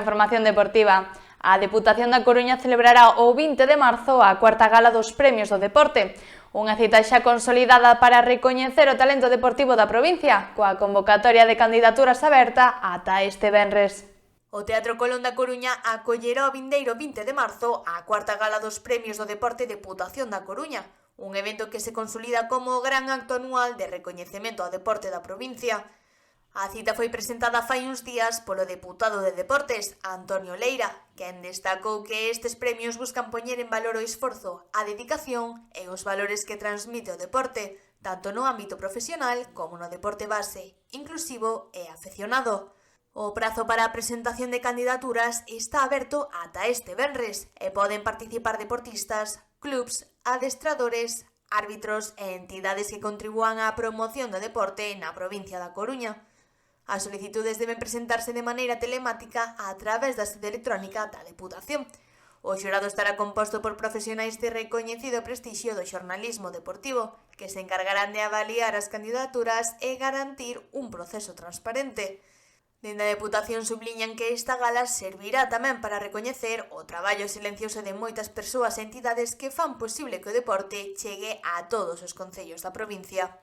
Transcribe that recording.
coa información deportiva. A Deputación da Coruña celebrará o 20 de marzo a cuarta gala dos Premios do Deporte, unha cita xa consolidada para recoñecer o talento deportivo da provincia, coa convocatoria de candidaturas aberta ata este venres. O Teatro Colón da Coruña acollerá o vindeiro 20 de marzo a cuarta gala dos Premios do Deporte Deputación da Coruña, un evento que se consolida como o gran acto anual de recoñecemento ao deporte da provincia. A cita foi presentada fai uns días polo deputado de Deportes, Antonio Leira, quen destacou que estes premios buscan poñer en valor o esforzo, a dedicación e os valores que transmite o deporte, tanto no ámbito profesional como no deporte base, inclusivo e afeccionado. O prazo para a presentación de candidaturas está aberto ata este venres e poden participar deportistas, clubs, adestradores, árbitros e entidades que contribúan á promoción do deporte na provincia da Coruña. As solicitudes deben presentarse de maneira telemática a través da sede electrónica da Deputación. O xurado estará composto por profesionais de recoñecido prestixio do xornalismo deportivo, que se encargarán de avaliar as candidaturas e garantir un proceso transparente. Dende a Deputación subliñan que esta gala servirá tamén para recoñecer o traballo silencioso de moitas persoas e entidades que fan posible que o deporte chegue a todos os concellos da provincia.